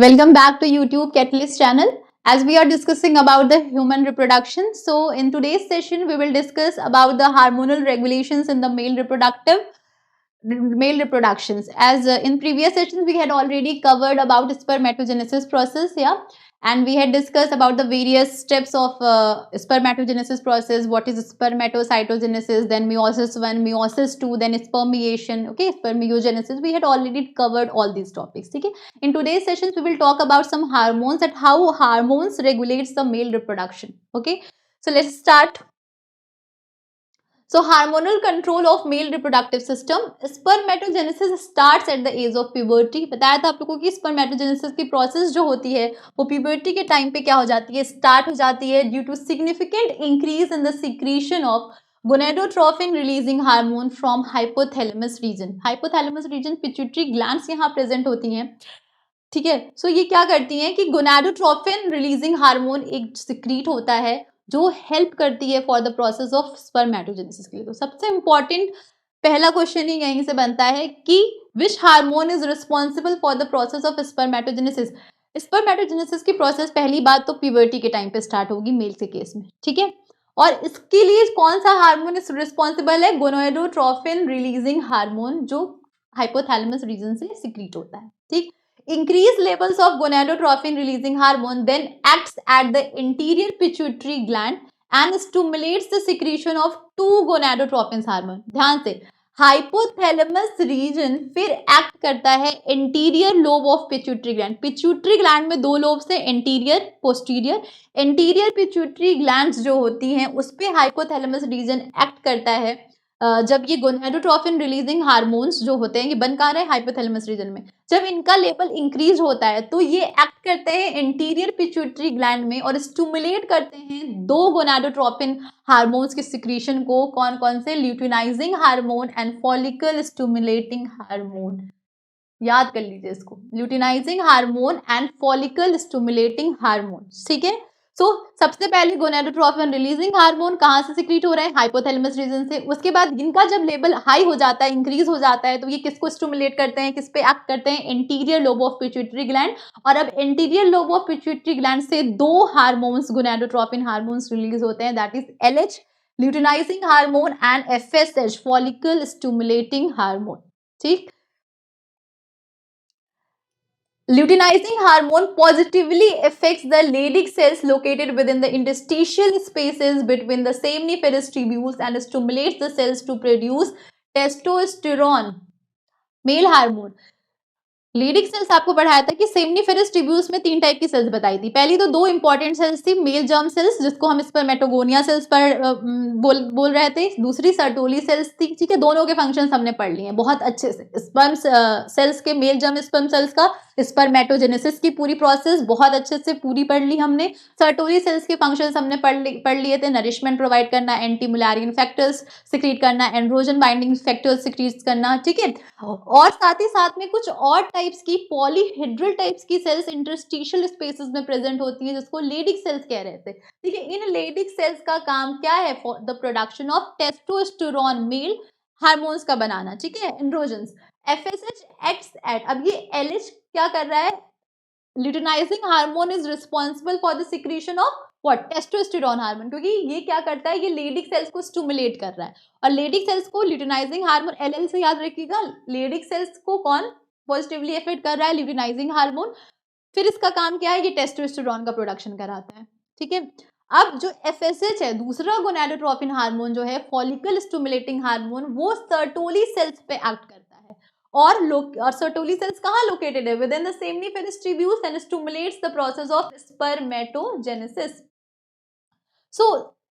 Welcome back to YouTube Catalyst channel. As we are discussing about the human reproduction, so in today's session we will discuss about the hormonal regulations in the male reproductions. As in previous sessions we had already covered about spermatogenesis process, and we had discussed about the various steps of spermatogenesis process. What is spermatocytogenesis, then meiosis 1, meiosis 2, then spermiation, okay, spermiogenesis. We had already covered all these topics. Okay, in today's sessions we will talk about some hormones, that how hormones regulates the male reproduction. Okay, so let's start. So hormonal control of male reproductive system. Spermatogenesis starts at the age of puberty. बताया था आप लोगों को कि spermatogenesis की process जो होती है वो puberty के टाइम पे क्या हो जाती है, स्टार्ट हो जाती है due to significant increase in the secretion of gonadotropin releasing hormone from hypothalamus region. hypothalamus region pituitary glands यहाँ प्रेजेंट होती हैं. ठीक है, सो ये क्या करती हैं कि गोनाडोट्रोपिन रिलीजिंग हार्मोन एक सिक्रीट होता है जो हेल्प करती है for the process of spermatogenesis के लिए. तो सबसे इंपॉर्टेंट पहला क्वेश्चन ही यहीं से बनता है कि which hormone is responsible for the process of spermatogenesis. Spermatogenesis की प्रोसेस पहली बात तो प्यूबर्टी के टाइम पे स्टार्ट होगी मेल के केस में. ठीक है, और इसके लिए कौन सा हार्मोन रिस्पॉन्सिबल है? गोनाडोट्रोपिन रिलीजिंग हार्मोन जो हाइपोथैलेमस रीजन से सिक्रीट होता है. ठीक, increased levels of gonadotropin releasing hormone then acts at the anterior pituitary gland and stimulates the secretion of two gonadotropin hormone. ध्यान से, हाइपोथैलेमस रीजन फिर act करता है anterior lobe of pituitary gland. Pituitary gland में दो lobes है, anterior posterior. Anterior pituitary glands जो होती हैं उस पे हाइपोथैलेमस रीजन एक्ट करता है जब ये गोनाडोट्रोपिन रिलीजिंग हार्मोन्स जो होते हैं ये बन कहाँ रहे, हाइपोथैलेमस रीजन में. जब इनका लेवल इंक्रीज होता है तो ये एक्ट करते हैं इंटीरियर पिट्यूटरी ग्लैंड में और स्टिमुलेट करते हैं दो गोनाडोट्रोपिन हार्मोन्स के सिक्रीशन को. कौन कौन से? Luteinising hormone and follicle stimulating hormone. याद कर लीजिए इसको, luteinising hormone and follicle stimulating hormone. ठीक है, सो सबसे पहले गोनाडोट्रोपिन रिलीजिंग हार्मोन कहाँ से सिक्रीट हो रहा है? हाइपोथैलेमस रीजन से. उसके बाद इनका जब लेवल हाई हो जाता है, इंक्रीज हो जाता है, तो ये किसको स्टिमुलेट करते हैं, किस पे एक्ट करते हैं? Anterior lobe of pituitary gland. और अब anterior lobe of pituitary gland से दो हार्मोन्स गोनाडोट्रोपिन हार्मोन्स रिलीज होते हैं, that is LH luteinising hormone and FSH follicle stimulating hormone. ठीक, luteinizing hormone positively affects the Leydig cells located within the interstitial spaces between the seminiferous tubules and stimulates the cells to produce testosterone, male hormone. Leydig cells आपको पढ़ाया था कि seminiferous tubules में 3 type की sales बताई थी. पहली तो 2 इंपॉर्टेंट सेल्स थी, मेल जर्म सेल्स जिसको हम स्पर्मेटोगोनिया सेल्स पर बोल रहे थे. दूसरी सर्टोली सेल्स थी. ठीक है, दोनों के फंक्शंस हमने पढ़ लिए हैं बहुत अच्छे से. स्पर्म सेल्स के, मेल जर्म स्पर्म सेल्स का स्पर्मेटोजेनेसिस की पूरी प्रोसेस बहुत अच्छे से पूरी पढ़ ली हमने. सर्टोली सेल्स के फंक्शंस हमने पढ़ लिए थे, नरिशमेंट प्रोवाइड करना, एंटी मुलारियन फैक्टर्स सिक्रीट करना, एंड्रोजन बाइंडिंग फैक्टर्स सिक्रीट करना. ठीक है, और साथ ही साथ में कुछ और टाइप्स की पॉलीहेड्रल टाइप्स की सेल्स इंटरस्टिशियल स्पेसेस में प्रेजेंट होती हैं जिसको लेडिक सेल्स कह रहे थे. ठीक है, इन लेडिक सेल्स का काम क्या है? For the production of testosterone, male hormones का बनाना. ठीक है, एंड्रोजन्स. FSH एक्ट्स एट, अब ये LH क्या कर रहा है? Luteinizing hormone is responsible for the secretion of what? Testosterone hormone. क्योंकि ये क्या करता है? ये लेडिक सेल्स को स्टिमुलेट कर रहा है. और लेडिक सेल्स को ल्यूटिनाइजिंग हार्मोन, LL से याद रखिएगा, लेडिक सेल्स को कौन पॉजिटिवली इफेक्ट कर रहा है? Luteinizing hormone. फिर इसका काम क्या है? ये टेस्टोस्टेरोन का प्रोडक्शन कराता है. ठीक है, अब जो FSH है, दूसरा गोनाडोट्रोपिन हार्मोन जो है, फॉलिकल स्टिमुलेटिंग हार्मोन, वो सर्टोली सेल्स पे एक्ट करता है. और सर्टोली सेल्स कहाँ लोकेटेड है? With in the seminiferous tubules and stimulates the process of spermatogenesis. So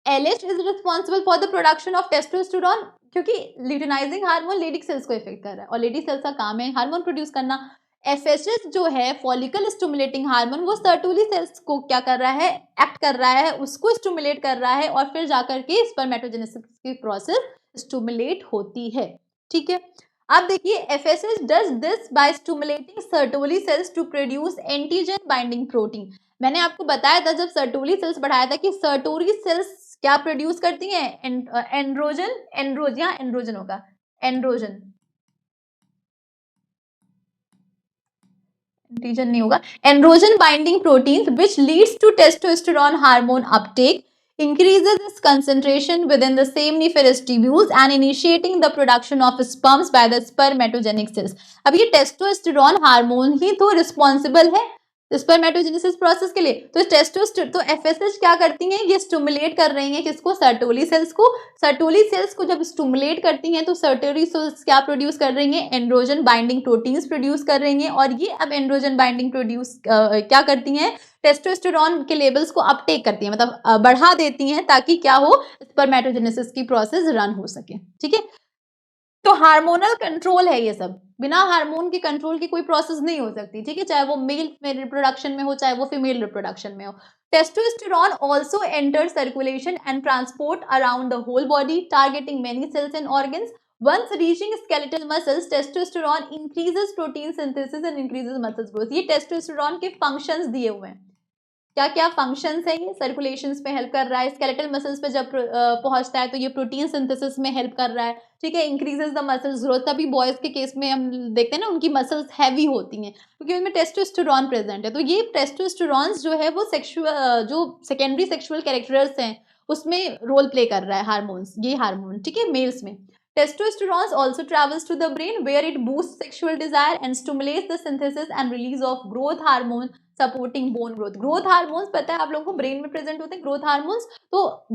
LH is responsible for the production of testosterone क्योंकि ल्यूटिनाइजिंग हार्मोन लेडिक सेल्स को effect कर रहा है और लेडिक सेल्स का काम है हार्मोन प्रोड्यूस करना. FSH जो है, फॉलिकल स्टिमुलेटिंग हार्मोन, वो सर्टोली सेल्स को क्या कर रहा है? एक्ट कर रहा है, उसको स्टिमुलेट कर रहा है और फिर जाकर के स्पर्मेटोजेनेसिस की प्रोसेस स्टिमुलेट होती है. ठीक है, अब देखिए, FSH does this by stimulating Sertoli cells to produce antigen binding protein. मैंने आपको बताया था जब सर्टोली सेल्स बढ़ाया था कि सर्टोली सेल्स क्या प्रोड्यूस करती हैं? एंड्रोजन होगा, एंड्रोजन. एंटीजन नहीं होगा, androgen binding protein which leads to testosterone hormone uptake, increases its concentration within the seminiferous tubules and initiating the production of sperms by the spermatogenic cells। अब ये testosterone hormone ही तो responsible है spermatogenesis process के लिए। तो तो FSH क्या करती हैं, ये स्टिमुलेट कर रही हैं किसको, सर्टोली सेल्स को। सर्टोली सेल्स को जब स्टिमुलेट करती हैं तो सर्टोली सेल्स क्या प्रोड्यूस कर रही हैं, एंड्रोजन बाइंडिंग प्रोटीन्स प्रोड्यूस कर रही हैं, और ये अब एंड्रोजन बाइंडिंग प्रोड्यूस क्या करती हैं, टेस्टोस्टेरोन के लेवल्स को अपटेक करती हैं, मतलब बढ़ा देती हैं ताकि क्या हो, स्पर्मेटोजेनेसिस की प्रोसेस रन हो सके। ठीक है, तो हार्मोनल कंट्रोल है ये सब, बिना हार्मोन के कंट्रोल की कोई प्रोसेस नहीं हो सकती। ठीक है, चाहे वो मेल में रिप्रोडक्शन में हो, चाहे वो फीमेल रिप्रोडक्शन में हो। Testosterone also enter circulation and transport around the whole body targeting many cells and organs. Once reaching skeletal muscles, testosterone increases protein synthesis and increases muscle growth। ये testosterone के functions दिए हुए हैं, क्या क्या functions हैं, ये सर्कुलेशंस में हेल्प कर रहा है, स्केलेटल मसल्स पे जब पहुंचता है तो ये प्रोटीन सिंथेसिस में हेल्प कर रहा है। ठीक है, इंक्रीजेस द मसल्स ग्रोथ। तभी बॉयज के केस में हम देखते हैं ना, उनकी मसल्स हैवी होती हैं क्योंकि उनमें टेस्टोस्टेरोन प्रेजेंट है। तो ये टेस्टोस्टेरोन्स जो है वो सेक्सुअल, जो सेकेंडरी सेक्सुअल कैरेक्टर्स हैं उसमें रोल प्ले कर रहा है हार्मोन्स, ये हार्मोन। ठीक है, मेल्स में testosterone also travels to the brain where it boosts sexual desire and stimulates the synthesis and release of growth hormone supporting bone growth. Growth hormones पता है आप लोगों को ब्रेन में प्रेजेंट होते हैं ग्रोथ हार्मोन्स। तो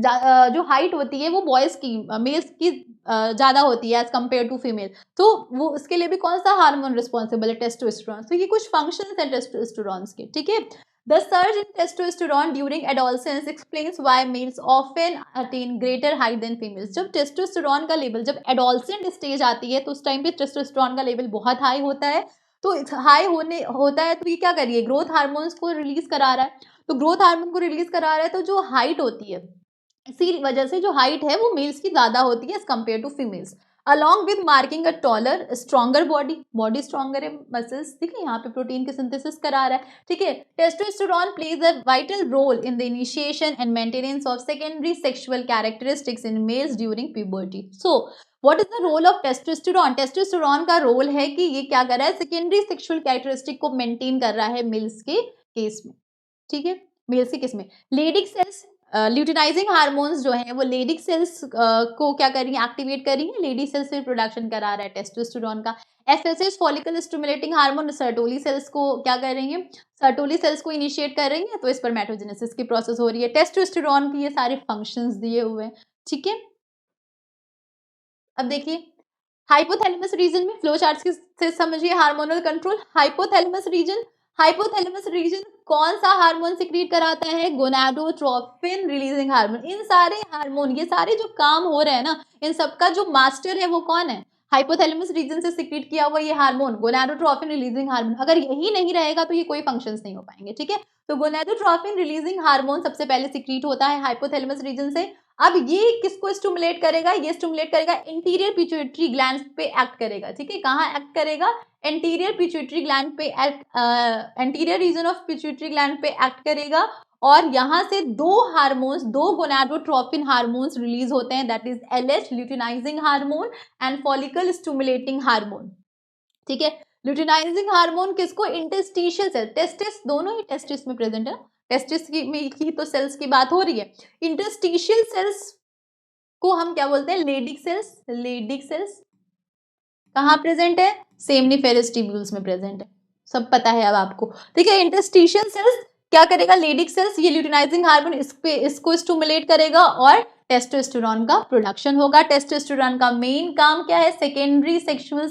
जो हाइट होती है वो बॉयज की, मेल्स की ज्यादा होती है एज कम्पेयर टू फीमेल। तो वो उसके लिए भी कौन सा हार्मोन रिस्पॉन्सिबल है, टेस्टोस्टेरोन। तो ये कुछ फंक्शंस हैं टेस्टोस्टेरोन के। ठीक है, The surge in testosterone during adolescence explains why males often attain greater height than females। जब टेस्टोस्टेरोन का लेवल, जब एडोलसेंट स्टेज आती है तो उस टाइम पे टेस्टोस्टेरोन का लेवल बहुत हाई होता है। तो हाई होता है तो ये क्या करिए, ग्रोथ हार्मोन्स को रिलीज करा रहा है। तो ग्रोथ हार्मोन को रिलीज करा रहा है तो जो हाइट होती है, इसी वजह से जो हाइट है वो मेल्स की ज्यादा होती है as compare to females. along with marking a taller stronger body stronger है, मसल्स। ठीक है, यहाँ पे प्रोटीन की सिंथेसिस करा रहा है। ठीक है, testosterone plays a vital role in the initiation and maintenance of secondary sexual characteristics in males during puberty. So what is the role of testosterone. Testosterone का रोल है कि ये क्या कर रहा है, सेकेंडरी सेक्सुअल कैरेक्टरिस्टिक को मेंटेन कर रहा है मेल्स के केस में। ठीक है, मेल्स के केस में लेडिक सेल्स, ल्यूटिनाइजिंग हार्मोन्स जो हैं वो लेडिक सेल्स को क्या कर रही हैं, एक्टिवेट कर रही हैं, लेडी सेल्स से प्रोडक्शन करा रहा है टेस्टोस्टेरोन का। FSH follicle stimulating hormone Sertoli cells को क्या कर रही हैं, सर्टोली सेल्स को इनिशिएट कर रही हैं, तो स्पर्मेटोजेनेसिस की प्रोसेस हो रही है। टेस्टोस्टेरोन की ये सारे फंक्शंस दिए हुए हैं। ठीक है, अब देखिए हाइपोथैलेमस रीजन में फ्लो चार्ट से समझिए हार्मोनल कंट्रोल। हाइपोथैलेमस रीजन कौन सा हार्मोन सिक्रीट कराता है, गोनाडोट्रोपिन रिलीजिंग हार्मोन। इन सारे हार्मोन, ये सारे जो काम हो रहे हैं ना, इन सबका जो मास्टर है वो कौन है, हाइपोथैलेमस रीजन से सिक्रीट किया हुआ ये हार्मोन गोनाडोट्रोपिन रिलीजिंग हार्मोन। अगर यही नहीं रहेगा तो ये कोई फंक्शंस नहीं हो पाएंगे। ठीक है, तो गोनाडोट्रोपिन रिलीजिंग हार्मोन सबसे पहले सिक्रीट होता है हाइपोथैलेमस रीजन से। अब ये किसको स्टिमुलेट करेगा, ये स्टिमुलेट करेगा इंटीरियर पिट्यूटरी ग्लैंड पे एक्ट करेगा। ठीक है, कहाँ एक्ट करेगा, एंटीरियर पिट्यूटरी ग्लैंड पे anterior reason of pituitary gland पे एक्ट करेगा। और यहाँ से दो हार्मोन्स, दो गोनाडोट्रोपिन हार्मोन्स रिलीज होते हैं, that is LH luteinising hormone and follicle stimulating hormone. ठीक है, ल्यूटिनाइजिंग हार्मोन किसको, इंटरस्टिशियल सेल, टेस्टिस, दोनों ही टेस्टिस में प्रेजेंट है, टेस्टिस की तो सेल्स की बात हो रही है। इंटरस्टिशियल सेल्स को हम क्या बोलते हैं, लेडिक सेल्स। लेडिक सेल्स कहाँ प्रेजेंट है, सेमनीफेरस ट्यूब्यूल्स में प्रेजेंट है, सब पता है अब आपको। ठीक है, इंटरस्टिशियल सेल्स क्या करेगा, लेडिक सेल्स, ये ल्यूटिनाइजिंग हार्मोन इसको स्टिमुलेट करेगा और टेस्टोस्टेरोन का प्रोडक्शन होगा। टेस्टोस्टेरोन का मेन काम क्या है, सेकेंडरी सेक्सुअल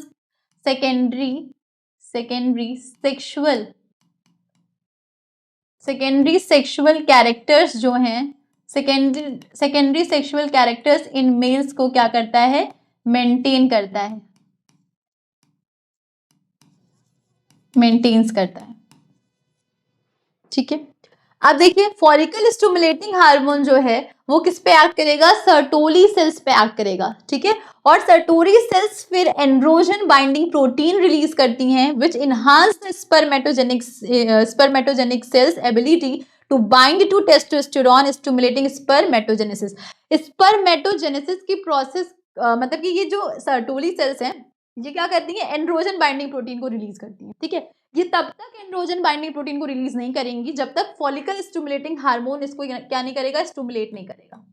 कैरेक्टर्स जो हैं, secondary sexual characters in males को क्या करता है, मेंटेन्स करता है। ठीक है, अब देखिए फॉलिकल स्टिमुलेटिंग हार्मोन जो है वो किस पे एक्ट करेगा, सर्टोली सेल्स पे एक्ट करेगा। ठीक है, और सर्टोली सेल्स फिर एंड्रोजन बाइंडिंग प्रोटीन रिलीज करती हैं which enhance the spermatogenic cells ability to bind to testosterone stimulating spermatogenesis. Spermatogenesis की प्रोसेस मतलब कि ये जो सर्टोली सेल्स हैं ये क्या करती हैं, एंड्रोजन बाइंडिंग प्रोटीन को रिलीज करती हैं। ठीक है, ये तब तक एंड्रोजन बाइंडिंग प्रोटीन को रिलीज नहीं करेंगी जब तक फॉलिकल स्टिमुलेटिंग हार्मोन इसको क्या नहीं करेगा, स्टिमुलेट नहीं करेगा।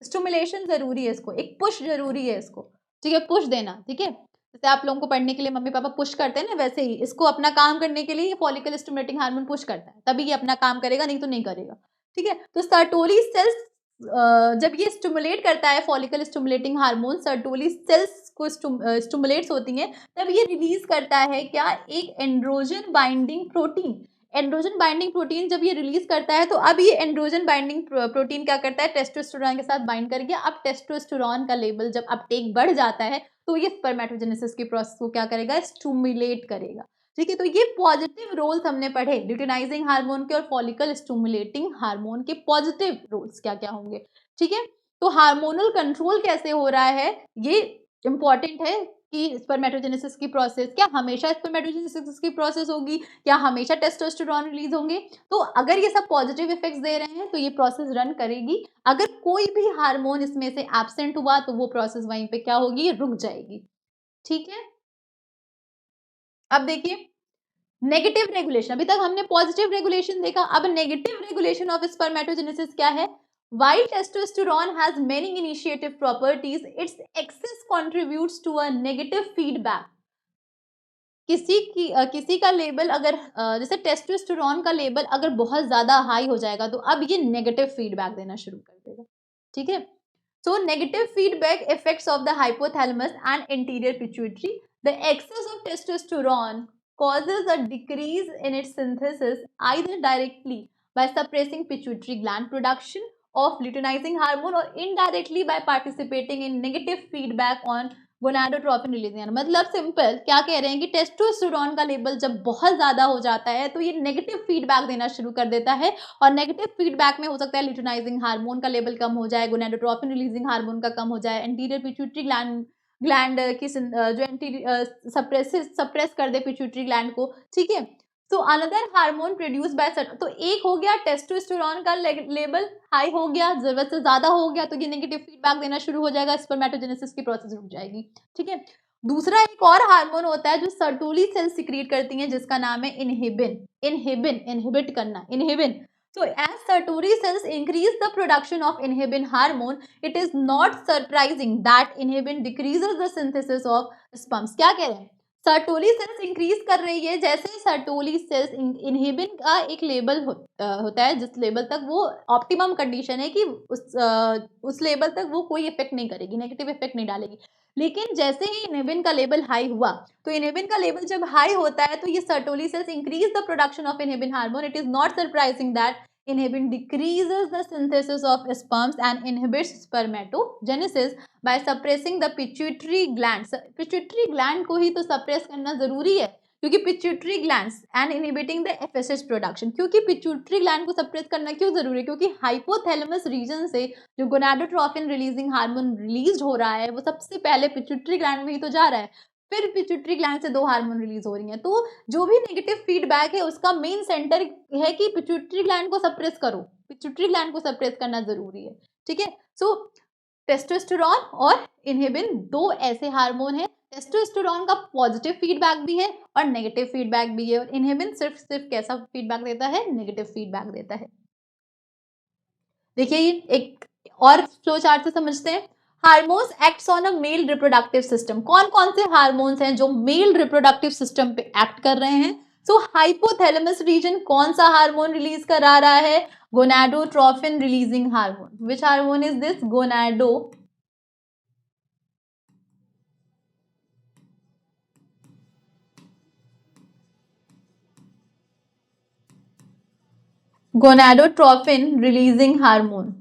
स्टिमुलेशन जरूरी है, इसको एक पुश जरूरी है इसको, ठीक है, पुश देना, ठीक है। जैसे आप लोगों को पढ़ने के लिए मम्मी पापा पुश करते हैं ना, वैसे ही इसको अपना काम करने के लिए फॉलिकल स्टिमुलेटिंग हार्मोन पुश करता है, तभी ये अपना काम करेगा, नहीं तो नहीं करेगा, ठीक है। तो सर्टोली सेल्स जब ये स्टिमुलेट करता है follicle stimulating hormone, Sertoli cells को स्टिमुलेट्स होती हैं, तब ये रिलीज करता है क्या, एक androgen binding protein. Androgen binding protein जब ये रिलीज करता है तो अब ये एंड्रोजन बाइंडिंग प्रोटीन क्या करता है, टेस्टोस्टेरोन के साथ बाइंड करके, अब टेस्टोस्टेरोन का लेवल जब अपटेक बढ़ जाता है तो ये स्पर्मेटोजेनेसिस की प्रोसेस को क्या करेगा, स्टिमुलेट करेगा, ठीक है। तो ये पॉजिटिव रोल्स हमने पढ़े ल्यूटिनाइजिंग हार्मोन के और फॉलिकल स्टिमुलेटिंग हार्मोन के पॉजिटिव रोल्स क्या क्या होंगे, ठीक है। तो हार्मोनल कंट्रोल कैसे हो रहा है ये इंपॉर्टेंट है कि स्पर्मेटोजेनेसिस की प्रोसेस क्या हमेशा स्पर्मेटोजेनेसिस की प्रोसेस होगी, क्या हमेशा टेस्टोस्टेरोन रिलीज होंगे। तो अगर ये सब पॉजिटिव इफेक्ट्स दे रहे हैं तो ये प्रोसेस रन करेगी, अगर कोई भी हार्मोन इसमें से एब्सेंट हुआ तो वो प्रोसेस वहीं पे क्या होगी, रुक जाएगी, ठीक है। अब देखिए नेगेटिव रेगुलेशन, अभी तक हमने पॉजिटिव रेगुलेशन देखा, अब नेगेटिव रेगुलेशन ऑफ स्पर्मेटोजेनेसिस क्या है। While testosterone has many initiative properties, its excess contributes to a negative feedback. किसी का लेवल अगर जैसे टेस्टोस्टेरोन का लेवल अगर बहुत ज्यादा हाई हो जाएगा तो अब ये नेगेटिव फीडबैक देना शुरू कर देगा, ठीक है। So negative feedback effects of the hypothalamus and anterior pituitary, the excess of testosterone causes a decrease in its synthesis either directly by suppressing pituitary gland production of luteinizing hormone or indirectly by participating in negative feedback on gonadotropin releasing. मतलब simple क्या कह रहे हैं कि testosterone का level जब बहुत ज्यादा हो जाता है तो ये नेगेटिव फीडबैक देना शुरू कर देता है, और नेगेटिव फीडबैक में हो सकता है ल्यूटिनाइजिंग हार्मोन का लेवल कम हो जाए, गोनाडोट्रोपिन रिलीजिंग हार्मोन का कम हो जाए, एंटीरियर पिट्यूटरी ग्लैंड की जो सप्रेस कर दे पिट्यूटरी ग्लैंड को, ठीक है। तो अनदर हार्मोन प्रोड्यूस बाय, तो एक हो गया टेस्टोस्टेरोन का लेवल हाई हो गया, जरूरत से ज्यादा हो गया तो ये नेगेटिव फीडबैक देना शुरू हो जाएगा, स्पर्मेटोजेनेसिस की प्रोसेस रुक जाएगी, ठीक है। दूसरा एक और हार्मोन होता है जो सर्टोली सेल सिक्रीट करती हैं जिसका नाम है इनहिबिन। इनहिबिट करना, inhibin. So as Sertoli cells increase the production of inhibin hormone, it is not surprising that inhibin decreases the synthesis of sperms. क्या कह रहे हैं, सर्टोली सेल्स इंक्रीज कर रही है, जैसे सर्टोली सेल्स इनहिबिन का एक लेवल होता है जिस लेवल तक वो ऑप्टिमम कंडीशन है कि उस लेवल तक वो कोई इफेक्ट नहीं करेगी, नेगेटिव इफेक्ट नहीं डालेगी। लेकिन जैसे ही इनहिबिन का लेवल हाई हुआ, तो इनहिबिन का लेवल जब हाई होता है तो ये Sertoli cells increase the production of inhibin hormone. It is not surprising that inhibin decreases the synthesis of sperms and inhibits spermatogenesis by suppressing the pituitary glands. Pituitary gland को ही तो suppress करना जरूरी है क्योंकि pituitary glands and inhibiting the FSH production. क्योंकि pituitary gland को suppress करना क्यों जरूरी है, क्योंकि हाइपोथैलेमस रीजन से जो गोनाडोट्रोपिन रिलीजिंग हार्मोन रिलीज हो रहा है वो सबसे पहले पिट्यूटरी ग्लैंड में ही तो जा रहा है, फिर पिट्यूटरी ग्लैंड से दो हार्मोन रिलीज हो रही हैं। तो जो भी नेगेटिव फीडबैक है उसका मेन सेंटर है कि पिट्यूटरी ग्लैंड को सप्रेस करो, पिट्यूटरी ग्लैंड को सप्रेस करना जरूरी है, ठीक है। सो टेस्टोस्टेरोन और इनहिबिन दो ऐसे हार्मोन हैं, टेस्टोस्टेरोन का पॉजिटिव फीडबैक भी है और नेगेटिव फीडबैक भी है, और इनहिबिन सिर्फ कैसा फीडबैक देता है, नेगेटिव फीडबैक देता है। देखिए ये एक और फ्लो चार्ट से समझते हैं। Hormones acts on a male reproductive system. कौन कौन से हार्मोन्स हैं जो मेल रिप्रोडक्टिव सिस्टम पे एक्ट कर रहे हैं। सो हाइपोथैलेमस रीजन कौन सा हार्मोन रिलीज करा रहा है, gonadotropin releasing hormone. Which hormone is this, gonadotropin releasing hormone,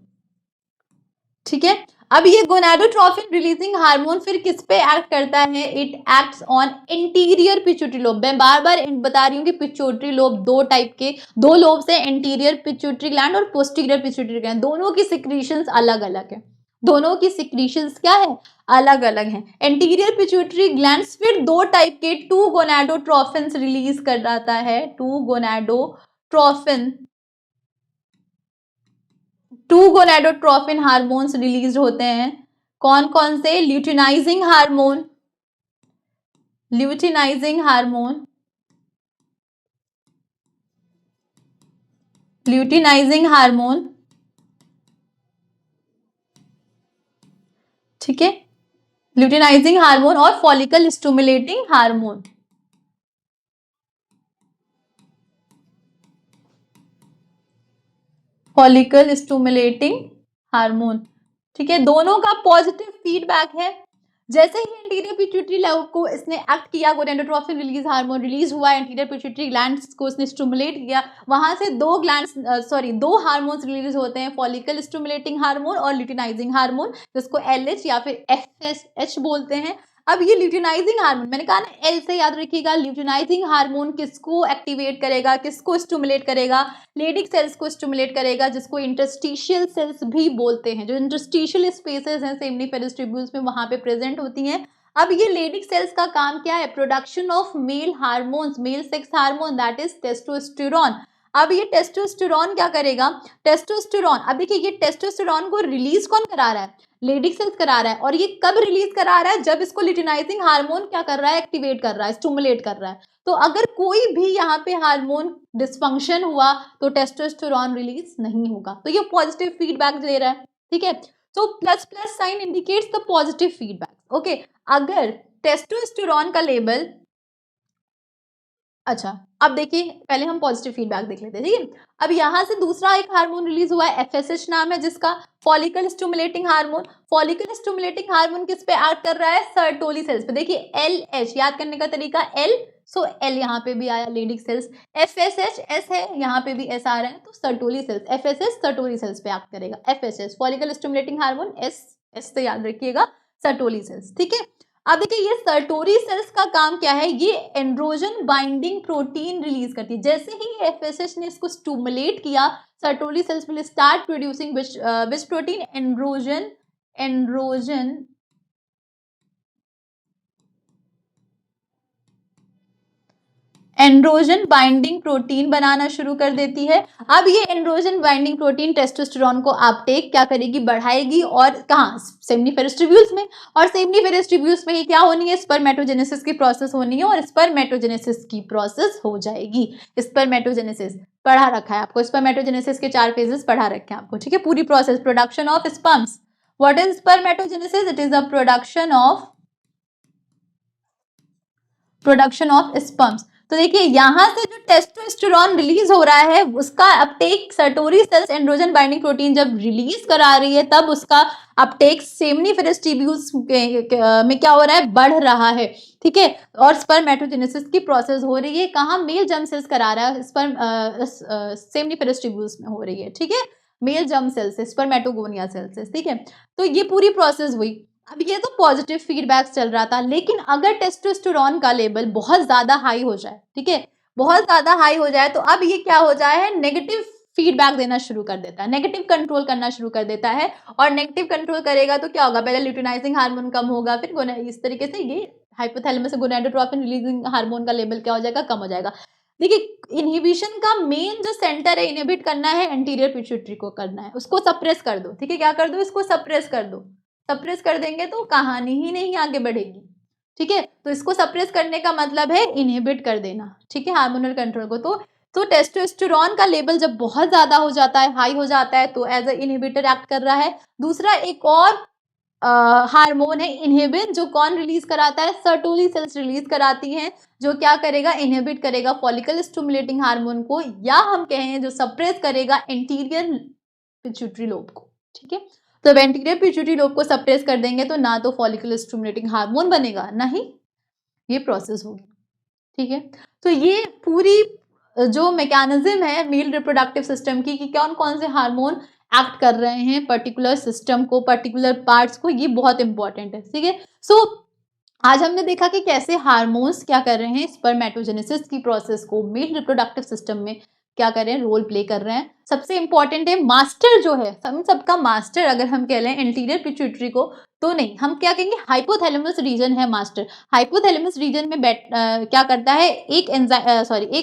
ठीक है। अब ये गोनाडोट्रोपिन रिलीजिंग हार्मोन फिर किस पे एक्ट करता है, it acts on interior pituitary lobe. मैं बार बार बता रही हूँ कि पिट्यूटरी लोब दो टाइप के, दो लोब्स हैं, इंटीरियर पिट्यूटरी ग्लैंड और पोस्टीरियर पिट्यूटरी ग्लैंड। दोनों की सिक्रीशंस अलग अलग है, दोनों की सिक्रीशंस क्या है, अलग अलग है। एंटीरियर पिट्यूटरी ग्लैंड्स फिर दो टाइप के टू गोनाडोट्रोपिन रिलीज कर जाता है, टू गोनाडोट्रोपिन हार्मोन्स रिलीज होते हैं। कौन कौन से, ल्यूटिनाइजिंग हार्मोन ल्यूटिनाइजिंग हार्मोन, ठीक है, ल्यूटिनाइजिंग हार्मोन और follicle stimulating hormone. Follicle stimulating hormone, ठीक है, दोनों का पॉजिटिव फीडबैक है। जैसे ही एंटीरियर पिट्यूटरी लोब को इसने एक्ट किया, गोनेडोट्रोफिन रिलीज हार्मोन रिलीज हुआ, एंटीरियर पिट्यूटरी ग्लैंड्स को इसने स्टिमुलेट किया, वहां से दो हार्मोन्स रिलीज होते हैं, फॉलिकल स्टिमुलेटिंग हार्मोन और ल्यूटिनाइजिंग हार्मोन, जिसको LH या फिर FSH बोलते हैं। अब ये ल्यूटिनाइजिंग हार्मोन, मैंने कहा ना L से याद रखिएगा, ल्यूटिनाइजिंग हार्मोन किसको एक्टिवेट करेगा, किसको स्टिमुलेट करेगा, लेडिक सेल्स को स्टिमुलेट करेगा, जिसको इंटरस्टिशियल सेल्स भी बोलते हैं, जो इंटरस्टिशियल स्पेसेस हैं सेमिनिफेरस ट्यूब्यूल्स में, वहां पे प्रेजेंट होती हैं। अब ये लेडिक सेल्स का काम क्या है, production of male hormones, male sex hormone, that is testosterone. अब ये टेस्टोस्टेरोन क्या करेगा, टेस्टोस्टेरोन, अब देखिए ये टेस्टोस्टेरोन को रिलीज कौन करा रहा है, लेडिक सेल्स करा रहा है, और ये कब रिलीज करा रहा है, जब इसको ल्यूटिनाइजिंग हार्मोन क्या कर रहा है, एक्टिवेट कर रहा है, स्टिमुलेट कर रहा है। तो अगर कोई भी यहाँ पे हार्मोन डिस्फंक्शन हुआ तो टेस्टोस्टेरोन रिलीज नहीं होगा, तो ये पॉजिटिव फीडबैक दे रहा है, ठीक है। तो plus plus sign indicates the positive feedback, okay. अगर टेस्टोस्टेरोन का लेवल, अच्छा अब देखिए पहले हम पॉजिटिव फीडबैक देख लेते हैं, ठीक है। अब यहाँ से दूसरा एक हार्मोन रिलीज हुआ है, FSH नाम है जिसका, follicle stimulating hormone. Follicle stimulating hormone किस पे एक्ट कर रहा है, सर्टोली सेल्स पे। देखिए LH याद करने का तरीका, L, सो L यहाँ पे भी आया, लेडिक सेल्स। FSH S है, यहाँ पे भी S आ रहा है, तो Sertoli cells, FSH Sertoli cells पे एक्ट करेगा। FSH follicle stimulating hormone, S से याद रखिएगा, सर्टोली सेल्स, ठीक है। अब देखिए ये सर्टोरी सेल्स का काम क्या है, ये एंड्रोजन बाइंडिंग प्रोटीन रिलीज करती है। जैसे ही FSH ने इसको स्टिमुलेट किया, Sertoli cells will start producing which protein, androgen binding protein बनाना शुरू कर देती है। अब ये एंड्रोजन बाइंडिंग प्रोटीन टेस्टोस्टेरोन को अपटेक क्या करेगी, बढ़ाएगी, और कहाँ, सेमिनिफेरस ट्यूब्यूल्स में, और सेमिनिफेरस ट्यूब्यूल्स में ही क्या होनी है, स्पर्मेटोजेनेसिस की प्रोसेस होनी है, और स्पर्मेटोजेनेसिस की प्रोसेस हो जाएगी। स्पर्मेटोजेनेसिस पढ़ा रखा है आपको, स्पर्मेटोजेनेसिस के 4 फेजेस पढ़ा रखे हैं आपको, ठीक है। पूरी process, production of sperms, what is spermatogenesis, it is the production of sperms. तो देखिए यहाँ से जो टेस्टोस्टेरोन रिलीज हो रहा है, उसका uptake Sertoli cells androgen binding protein जब रिलीज करा रही है, तब उसका अपटेक सेमिनिफेरस ट्यूब्यूल्स में क्या हो रहा है, बढ़ रहा है, ठीक है। और स्पर्मेटोजेनेसिस की प्रोसेस हो रही है, कहाँ, मेल जर्म सेल्स करा रहा है, सेमिनिफेरस ट्यूब्यूल्स में हो रही है, ठीक है, मेल जर्म सेल्स से, स्पर्मेटोगोनिया सेल्स से, ठीक है। तो ये पूरी प्रोसेस हुई। अब ये तो पॉजिटिव फीडबैक चल रहा था, लेकिन अगर टेस्टोस्टेरोन का लेवल बहुत ज्यादा हाई हो जाए, ठीक है, बहुत ज्यादा हाई हो जाए, तो अब ये क्या हो जाए है, नेगेटिव फीडबैक देना शुरू कर देता है, नेगेटिव कंट्रोल करना शुरू कर देता है। और नेगेटिव कंट्रोल करेगा तो क्या होगा, पहले ल्यूटिनाइजिंग हार्मोन कम होगा, फिर इस तरीके से ये हाइपोथैलेमस से गोनाडोट्रोफिन रिलीजिंग हार्मोन का लेवल क्या हो जाएगा, कम हो जाएगा। देखिए इनहिबिशन का मेन जो सेंटर है, इनहिबिट करना है, एंटीरियर पिट्यूटरी को करना है, उसको सप्रेस कर दो, ठीक है, क्या कर दो, इसको सप्रेस कर दो। सप्रेस कर देंगे तो कहानी ही नहीं आगे बढ़ेगी, ठीक है। तो इसको सप्रेस करने का मतलब है इनहिबिट कर देना, ठीक है, हार्मोनल कंट्रोल को। तो टेस्टोस्टेरोन का लेवल जब बहुत ज्यादा हो जाता है, हाई हो जाता है, तो एज अ इनहिबिटर एक्ट कर रहा है। दूसरा एक और हार्मोन है इनहिबिन, जो कौन रिलीज कराता है, सर्टोली सेल्स रिलीज कराती हैं, जो क्या करेगा, इनहिबिट करेगा फॉलिकल स्टिमुलेटिंग हार्मोन को, या हम कहें जो सप्रेस करेगा एंटीरियर पिट्यूटरी लोब को, ठीक है। तो अब एंटीरियर पिट्यूटरी लोब को सप्रेस कर देंगे तो ना तो फॉलिकल स्टिमुलेटिंग हार्मोन बनेगा, ना ही ये प्रोसेस होगी, ठीक है। तो ये पूरी जो मैकेनिज्म है मेल रिप्रोडक्टिव सिस्टम की, कि कौन कौन से हार्मोन एक्ट कर रहे हैं पर्टिकुलर सिस्टम को, पर्टिकुलर पार्ट्स को, ये बहुत इंपॉर्टेंट है, ठीक है। सो आज हमने देखा कि कैसे हार्मोन्स क्या कर रहे हैं, स्पर्मेटोजेनेसिस की प्रोसेस को मेल रिप्रोडक्टिव सिस्टम में क्या कर रहे हैं, रोल प्ले कर रहे हैं। सबसे इंपॉर्टेंट है मास्टर जो है, सबका मास्टर अगर हम कह लें एंटीरियर पिट्यूटरी को, तो नहीं, हम क्या कहेंगे, हाइपोथैलेमस रीजन है मास्टर। हाइपोथैलेमस रीजन में क्या करता है, एक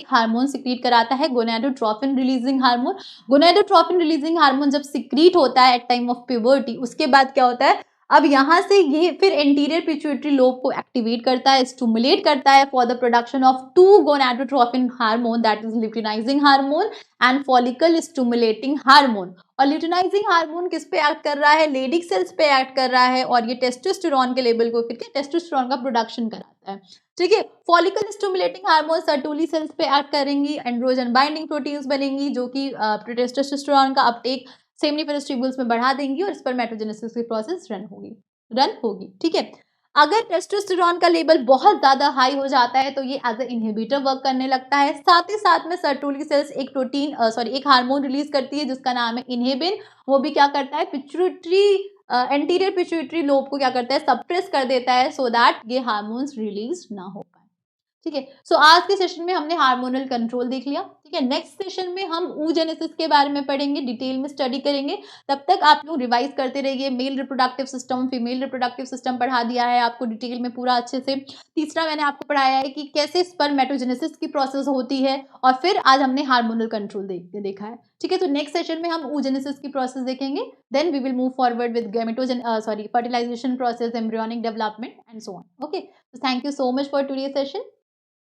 हार्मोन सिक्रीट कराता है, gonadotrophin releasing hormone. Gonadotrophin releasing hormone जब सिक्रीट होता है एट टाइम ऑफ प्यूबर्टी, उसके बाद क्या होता है, अब यहाँ से ये फिर एंटीरियर पिट्यूटरी लोब को एक्टिवेट करता है, स्टिमुलेट करता है for the production of two gonadotropin hormone, that is luteinizing hormone and follicle stimulating hormone. और ल्यूटिनाइजिंग हार्मोन किस पे एक्ट कर रहा है? लेडिक सेल्स पे एक्ट कर रहा है, और ये टेस्टोस्टेरोन के लेवल को फिर टेस्टोस्टेरोन का प्रोडक्शन कराता है। ठीक है, follicle stimulating hormone Sertoli cells पे एक्ट करेंगी, एंड्रोजन बाइंडिंग प्रोटीन्स बनेंगी जो कि टेस्टोस्टेरोन का अपटेक सेमिनिफरस ट्यूब्यूल्स में बढ़ा देंगी और स्पर्मेटोजेनेसिस की प्रोसेस रन होगी। ठीक है, अगर टेस्टोस्टेरोन का लेवल बहुत ज्यादा हाई हो जाता है तो ये एज ए इनहिबिटर वर्क करने लगता है। साथ ही साथ में सर्टोली सेल्स एक हार्मोन रिलीज करती है जिसका नाम है इनहिबिन। वो भी क्या करता है? पिट्यूटरी एंटीरियर पिट्यूटरी लोब को क्या करता है? सप्रेस कर देता है सो दैट ये हार्मोन्स रिलीज ना हो पाए। ठीक है, सो आज के सेशन में हमने हार्मोनल कंट्रोल देख लिया। ठीक है, नेक्स्ट सेशन में हम oogenesis के बारे में पढ़ेंगे, डिटेल में स्टडी करेंगे। तब तक आप लोग रिवाइज करते रहिए। Male reproductive system, female reproductive system पढ़ा दिया है आपको डिटेल में पूरा अच्छे से। तीसरा मैंने आपको पढ़ाया है कि कैसे स्पर्मेटोजेनेसिस की प्रोसेस होती है, और फिर आज हमने हार्मोनल कंट्रोल देखा है। ठीक है, तो नेक्स्ट सेशन में हम oogenesis की प्रोसेस देखेंगे, then we will move forward with fertilization process, embryonic development and so on. Okay, so thank you so much for today's session.